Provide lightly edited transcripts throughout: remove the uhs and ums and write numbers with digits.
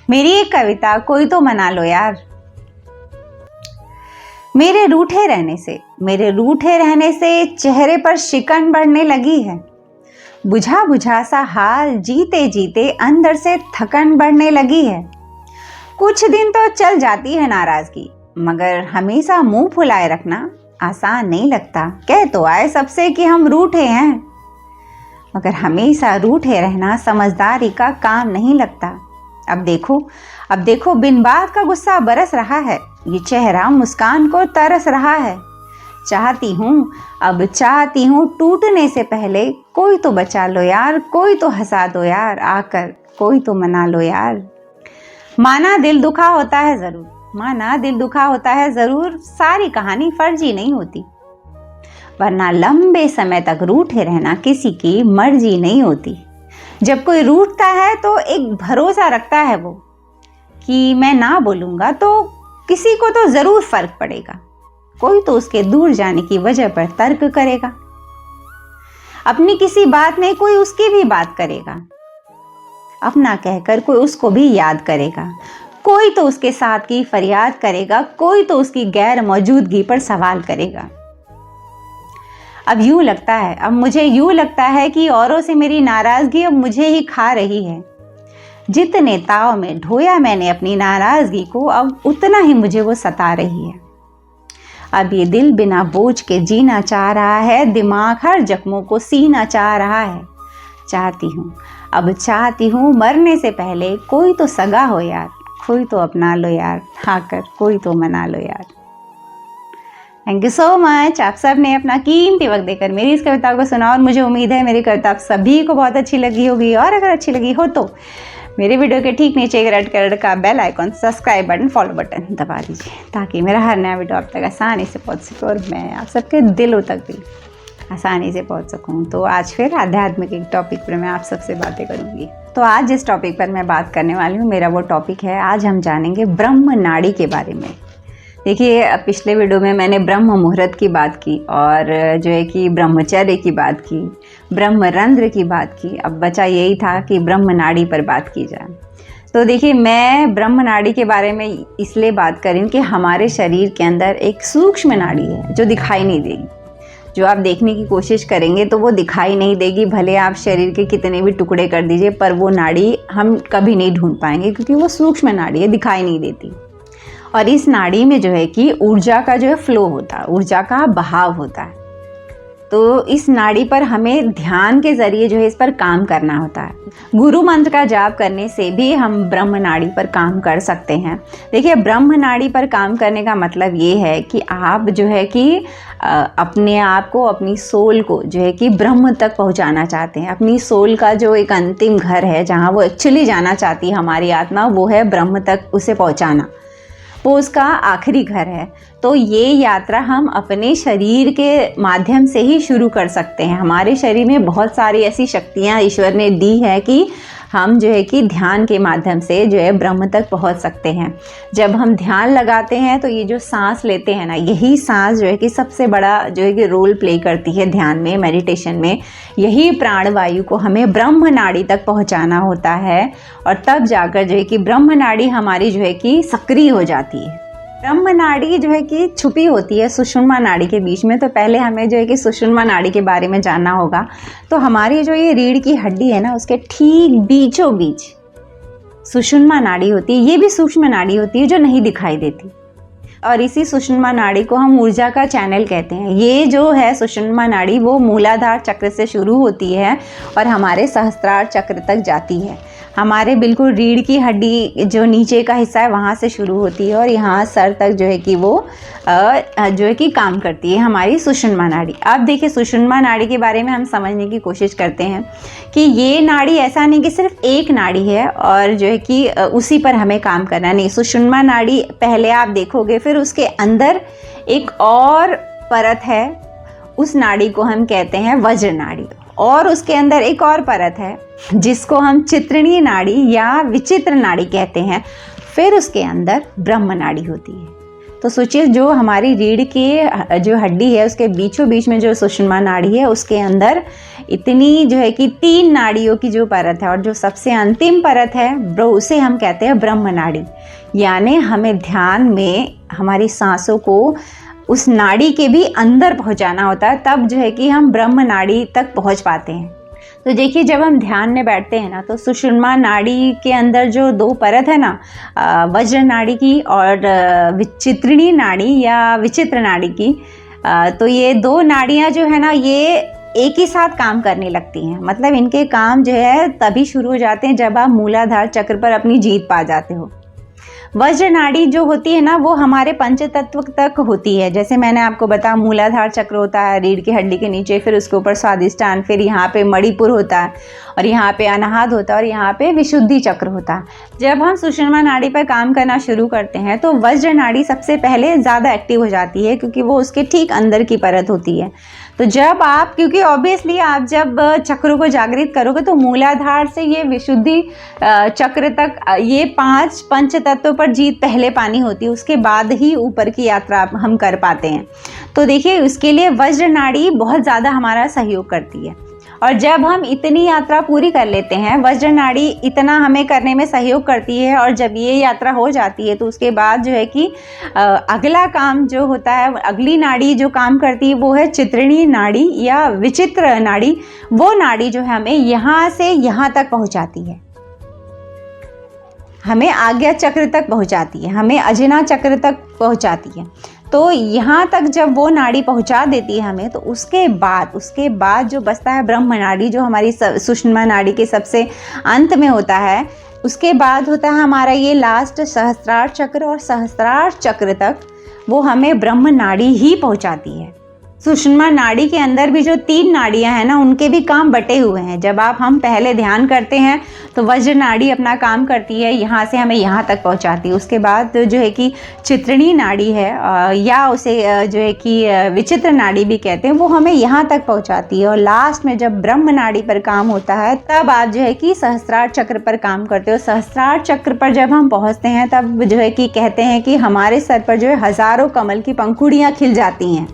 मेरी एक कविता कोई तो मना लो यार। मेरे रूठे रहने से चेहरे पर शिकन बढ़ने लगी है। बुझा बुझा सा हाल जीते जीते अंदर से थकन बढ़ने लगी है। कुछ दिन तो चल जाती है नाराजगी, मगर हमेशा मुंह फुलाए रखना आसान नहीं लगता। कह तो आए सबसे कि हम रूठे हैं, मगर हमेशा रूठे रहना समझदारी का काम नहीं लगता। अब देखो बिन बात का गुस्सा बरस रहा है, ये चेहरा मुस्कान को तरस रहा है। चाहती हूँ टूटने से पहले कोई तो बचा लो यार, कोई तो हंसा दो यार, आकर कोई तो मना लो यार। माना दिल दुखा होता है जरूर, सारी कहानी फर्जी नहीं होती, वरना लंबे समय तक रूठे रहना किसी की मर्जी नहीं होती। जब कोई रूठता है तो एक भरोसा रखता है वो कि मैं ना बोलूँगा तो किसी को तो ज़रूर फर्क पड़ेगा, कोई तो उसके दूर जाने की वजह पर तर्क करेगा, अपनी किसी बात में कोई उसकी भी बात करेगा, अपना कहकर कोई उसको भी याद करेगा, कोई तो उसके साथ की फरियाद करेगा, कोई तो उसकी गैर मौजूदगी पर सवाल करेगा। अब मुझे यूं लगता है कि औरों से मेरी नाराज़गी अब मुझे ही खा रही है। जितने ताव में ढोया मैंने अपनी नाराज़गी को, अब उतना ही मुझे वो सता रही है। अब ये दिल बिना बोझ के जीना चाह रहा है, दिमाग हर जख्मों को सीना चाह रहा है। चाहती हूँ मरने से पहले कोई तो सगा हो यार, कोई तो अपना लो यार, आकर कोई तो मना लो यार। Thank you so much. आप सब ने अपना कीमती वक्त देकर मेरी इस कविता को सुना और मुझे उम्मीद है मेरी कविता आप सभी को बहुत अच्छी लगी होगी। और अगर अच्छी लगी हो तो मेरे वीडियो के ठीक नीचे एक रेड कलर का bell icon, subscribe button, follow button दबा दीजिए, ताकि मेरा हर नया वीडियो आप तक आसानी से पहुंच सके और मैं आप सबके दिलों तक भी आसानी से पहुंच सकूं। तो आज फिर आध्यात्मिक एक टॉपिक पर मैं आप सबसे बातें करूंगी। तो आज जिस टॉपिक पर मैं बात करने वाली हूँ, मेरा वो टॉपिक है, आज हम जानेंगे ब्रह्म नाड़ी के बारे में। देखिए, पिछले वीडियो में मैंने ब्रह्म मुहूर्त की बात की और जो है कि ब्रह्मचर्य की बात की, ब्रह्मरंध्र की बात की। अब बचा यही था कि ब्रह्म नाड़ी पर बात की जाए। तो देखिए, मैं ब्रह्म नाड़ी के बारे में इसलिए बात करूँ कि हमारे शरीर के अंदर एक सूक्ष्म नाड़ी है जो दिखाई नहीं देगी। जो आप देखने की कोशिश करेंगे तो वो दिखाई नहीं देगी, भले आप शरीर के कितने भी टुकड़े कर दीजिए, पर वो नाड़ी हम कभी नहीं ढूंढ पाएंगे, क्योंकि वो सूक्ष्म नाड़ी है, दिखाई नहीं देती। और इस नाड़ी में जो है कि ऊर्जा का जो है फ्लो होता है, ऊर्जा का बहाव होता है। तो इस नाड़ी पर हमें ध्यान के जरिए जो है इस पर काम करना होता है। गुरु मंत्र का जाप करने से भी हम ब्रह्म नाड़ी पर काम कर सकते हैं। देखिए, ब्रह्म नाड़ी पर काम करने का मतलब ये है कि आप जो है कि अपने आप को, अपनी सोल को जो है कि ब्रह्म तक पहुंचाना चाहते हैं। अपनी सोल का जो एक अंतिम घर है, जहां वो एक्चुअली जाना चाहती है हमारी आत्मा, वो है ब्रह्म तक उसे पहुंचाना, वो उसका आखिरी घर है। तो ये यात्रा हम अपने शरीर के माध्यम से ही शुरू कर सकते हैं। हमारे शरीर में बहुत सारी ऐसी शक्तियाँ ईश्वर ने दी है कि हम जो है कि ध्यान के माध्यम से जो है ब्रह्म तक पहुंच सकते हैं। जब हम ध्यान लगाते हैं तो ये जो सांस लेते हैं ना, यही सांस जो है कि सबसे बड़ा जो है कि रोल प्ले करती है ध्यान में, मेडिटेशन में। यही प्राणवायु को हमें ब्रह्म नाड़ी तक पहुंचाना होता है, और तब जाकर जो है कि ब्रह्म नाड़ी हमारी जो है कि सक्रिय हो जाती है। ब्रह्म नाड़ी जो है कि छुपी होती है सुषुम्ना नाड़ी के बीच में। तो पहले हमें जो है कि सुषुम्ना नाड़ी के बारे में जानना होगा। तो हमारी जो ये रीढ़ की हड्डी है ना, उसके ठीक बीचों बीच सुषुम्ना नाड़ी होती है। ये भी सूक्ष्म नाड़ी होती है जो नहीं दिखाई देती, और इसी सुषुम्ना नाड़ी को हम ऊर्जा का चैनल कहते हैं। ये जो है सुषुम्ना नाड़ी, वो मूलाधार चक्र से शुरू होती है और हमारे सहस्त्रार चक्र तक जाती है। हमारे बिल्कुल रीढ़ की हड्डी जो नीचे का हिस्सा है, वहाँ से शुरू होती है और यहाँ सर तक जो है कि वो जो है कि काम करती है हमारी सुषुम्ना नाड़ी। अब देखिए, सुषुम्ना नाड़ी के बारे में हम समझने की कोशिश करते हैं कि ये नाड़ी ऐसा नहीं कि सिर्फ एक नाड़ी है और जो है कि उसी पर हमें काम करना नहीं। सुषुम्ना नाड़ी पहले आप देखोगे, फिर उसके अंदर एक और परत है, उस नाड़ी को हम कहते हैं वज्र नाड़ी, और उसके अंदर एक और परत है जिसको हम चित्रणीय नाड़ी या विचित्र नाड़ी कहते हैं। फिर उसके अंदर ब्रह्म नाड़ी होती है। तो सोचिए जो हमारी रीढ़ की जो हड्डी है उसके बीचों बीच में जो सुषुम्ना नाड़ी है उसके अंदर इतनी जो है कि 3 नाड़ियों की जो परत है, और जो सबसे अंतिम परत है वो उसे हम कहते हैं ब्रह्म नाड़ी। यानी हमें ध्यान में हमारी सांसों को उस नाड़ी के भी अंदर पहुंचाना होता है, तब जो है कि हम ब्रह्म नाड़ी तक पहुंच पाते हैं। तो देखिए जब हम ध्यान में बैठते हैं ना, तो सुषुम्ना नाड़ी के अंदर जो 2 परत है ना, वज्र नाड़ी की और विचित्रिणी नाड़ी या विचित्र नाड़ी की, तो ये 2 नाड़ियाँ जो है ना, ये एक ही साथ काम करने लगती हैं। मतलब इनके काम जो है तभी शुरू हो जाते हैं जब आप मूलाधार चक्र पर अपनी जीत पा जाते हो। वज्र नाड़ी जो होती है ना, वो हमारे पंच तत्व तक होती है। जैसे मैंने आपको बताया मूलाधार चक्र होता है रीढ़ की हड्डी के नीचे, फिर उसके ऊपर स्वादिष्टान, फिर यहाँ पे मणिपुर होता है, और यहाँ पे अनाहत होता है, और यहाँ पे विशुद्धि चक्र होता है। जब हम सुषुम्ना नाड़ी पर काम करना शुरू करते हैं तो वज्र नाड़ी सबसे पहले ज़्यादा एक्टिव हो जाती है, क्योंकि वो उसके ठीक अंदर की परत होती है। तो जब आप, क्योंकि ऑब्वियसली आप जब चक्रों को जागृत करोगे तो मूलाधार से ये विशुद्धि चक्र तक ये 5 पंच तत्वों पर जीत पहले पानी होती है, उसके बाद ही ऊपर की यात्रा हम कर पाते हैं। तो देखिए उसके लिए वज्र नाड़ी बहुत ज़्यादा हमारा सहयोग करती है। और जब हम इतनी यात्रा पूरी कर लेते हैं, वज्र नाड़ी इतना हमें करने में सहयोग करती है, और जब ये यात्रा हो जाती है तो उसके बाद जो है कि अगला काम जो होता है, अगली नाड़ी जो काम करती है वो है चित्रिणी नाड़ी या विचित्र नाड़ी। वो नाड़ी जो है हमें यहाँ से यहाँ तक पहुँचाती है, हमें आज्ञा चक्र तक पहुँचाती है, हमें अजिना चक्र तक पहुँचाती है। तो यहाँ तक जब वो नाड़ी पहुँचा देती है हमें, तो उसके बाद जो बचता है ब्रह्म नाड़ी, जो हमारी सुषुम्ना नाड़ी के सबसे अंत में होता है। उसके बाद होता है हमारा ये लास्ट सहस्त्रार चक्र, और सहस्त्रार चक्र तक वो हमें ब्रह्म नाड़ी ही पहुँचाती है। सुषुम्ना नाड़ी के अंदर भी जो 3 नाड़ियां हैं ना, उनके भी काम बटे हुए हैं। जब हम पहले ध्यान करते हैं तो वज्र नाड़ी अपना काम करती है, यहाँ से हमें यहाँ तक पहुँचाती है। उसके बाद जो है कि चित्रिणी नाड़ी है, या उसे जो है कि विचित्र नाड़ी भी कहते हैं, वो हमें यहाँ तक पहुँचाती है। और लास्ट में जब ब्रह्म नाड़ी पर काम होता है तब आप जो है कि सहस्त्रार चक्र पर काम करते हो। सहस्त्रार चक्र पर जब हम पहुँचते हैं तब जो है कि कहते हैं कि हमारे सर पर जो है हज़ारों कमल की पंखुड़ियाँ खिल जाती हैं।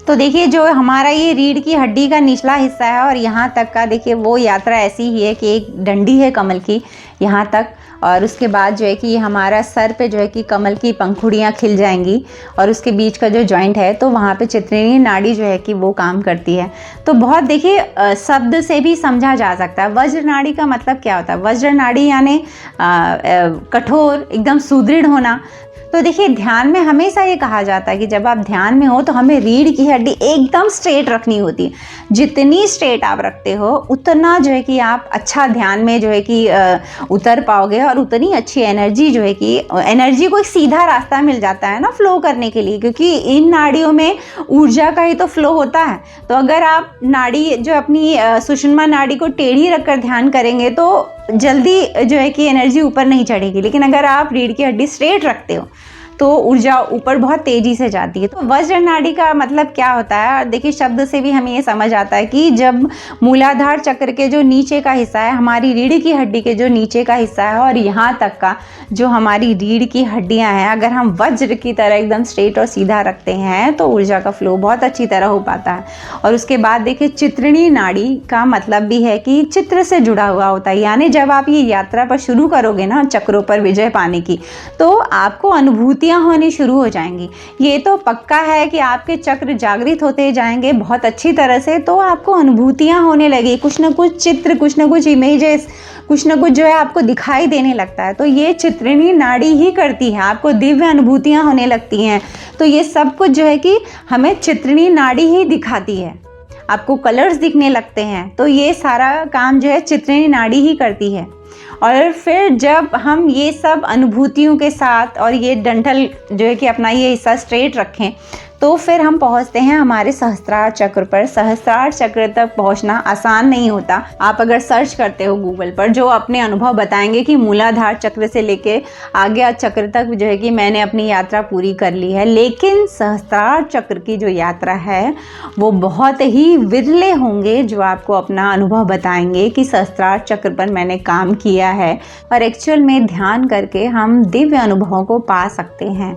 तो देखिए जो हमारा ये रीढ़ की हड्डी का निचला हिस्सा है और यहाँ तक का, देखिए वो यात्रा ऐसी ही है कि एक डंडी है कमल की यहाँ तक, और उसके बाद जो है कि हमारा सर पे जो है कि कमल की पंखुड़ियाँ खिल जाएंगी, और उसके बीच का जो जॉइंट है तो वहाँ पे चित्रिणी नाड़ी जो है कि वो काम करती है। तो बहुत देखिए शब्द से भी समझा जा सकता है। वज्र नाड़ी का मतलब क्या होता है? वज्र नाड़ी यानी कठोर, एकदम सुदृढ़ होना। तो देखिए ध्यान में हमेशा ये कहा जाता है कि जब आप ध्यान में हो तो हमें रीढ़ की हड्डी एकदम स्ट्रेट रखनी होती है। जितनी स्ट्रेट आप रखते हो उतना जो है कि आप अच्छा ध्यान में जो है कि उतर पाओगे, और उतनी अच्छी एनर्जी जो है कि एनर्जी को एक सीधा रास्ता मिल जाता है ना फ्लो करने के लिए, क्योंकि इन नाड़ियों में ऊर्जा का ही तो फ्लो होता है। तो अगर आप नाड़ी जो अपनी सुषुम्ना नाड़ी को टेढ़ी रखकर ध्यान करेंगे तो जल्दी जो है कि एनर्जी ऊपर नहीं चढ़ेगी, लेकिन अगर आप रीढ़ की हड्डी स्ट्रेट रखते हो तो ऊर्जा ऊपर बहुत तेजी से जाती है। तो वज्र नाड़ी का मतलब क्या होता है? और देखिए शब्द से भी हमें ये समझ आता है कि जब मूलाधार चक्र के जो नीचे का हिस्सा है, हमारी रीढ़ की हड्डी के जो नीचे का हिस्सा है, और यहाँ तक का जो हमारी रीढ़ की हड्डियाँ हैं, अगर हम वज्र की तरह एकदम स्ट्रेट और सीधा रखते हैं तो ऊर्जा का फ्लो बहुत अच्छी तरह हो पाता है। और उसके बाद देखिए चित्रिणी नाड़ी का मतलब भी है कि चित्र से जुड़ा हुआ होता है। यानी जब आप ये यात्रा पर शुरू करोगे ना चक्रों पर विजय पाने की, तो आपको अनुभूति होनी शुरू हो जाएंगी। ये तो पक्का है कि आपके चक्र जागृत होते जाएंगे बहुत अच्छी तरह से, तो आपको अनुभूतियां होने लगी, कुछ ना कुछ चित्र, कुछ ना कुछ इमेजेस, कुछ ना कुछ जो है आपको दिखाई देने लगता है। तो ये चित्रिणी नाड़ी ही करती है, आपको दिव्य अनुभूतियां होने लगती हैं। तो ये सब कुछ जो है कि हमें चित्रिणी नाड़ी ही दिखाती है, आपको कलर्स दिखने लगते हैं। तो ये सारा काम जो है चित्रिणी नाड़ी ही करती है। और फिर जब हम ये सब अनुभूतियों के साथ और ये डंठल जो है कि अपना ये हिस्सा स्ट्रेट रखें, तो फिर हम पहुंचते हैं हमारे सहस्त्रार चक्र पर। सहस्त्रार चक्र तक पहुंचना आसान नहीं होता। आप अगर सर्च करते हो गूगल पर, जो अपने अनुभव बताएंगे कि मूलाधार चक्र से लेके आज्ञा चक्र तक जो है कि मैंने अपनी यात्रा पूरी कर ली है, लेकिन सहस्त्रार चक्र की जो यात्रा है वो बहुत ही विरले होंगे जो आपको अपना अनुभव बताएंगे कि सहस्त्रार चक्र पर मैंने काम किया है, और एक्चुअल में ध्यान करके हम दिव्य अनुभवों को पा सकते हैं।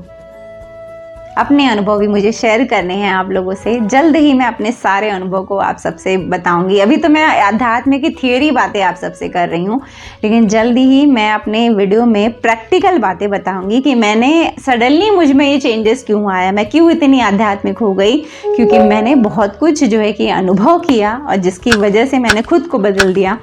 अपने अनुभव भी मुझे शेयर करने हैं आप लोगों से। जल्द ही मैं अपने सारे अनुभव को आप सबसे बताऊंगी। अभी तो मैं आध्यात्म की थियोरी बातें आप सबसे कर रही हूँ, लेकिन जल्द ही मैं अपने वीडियो में प्रैक्टिकल बातें बताऊंगी कि मैंने सडनली मुझ में ये चेंजेस क्यों आया, मैं क्यों इतनी आध्यात्मिक हो गई, क्योंकि मैंने बहुत कुछ जो है कि अनुभव किया और जिसकी वजह से मैंने खुद को बदल दिया।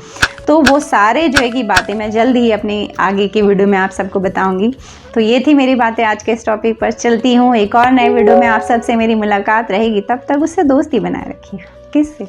तो वो सारे जो है कि बातें मैं जल्द ही अपनी आगे की वीडियो में आप सबको बताऊंगी। तो ये थी मेरी बातें आज के इस टॉपिक पर। चलती हूँ, एक और नए वीडियो में आप सबसे मेरी मुलाकात रहेगी। तब तक उससे दोस्ती बनाए रखिए। किससे?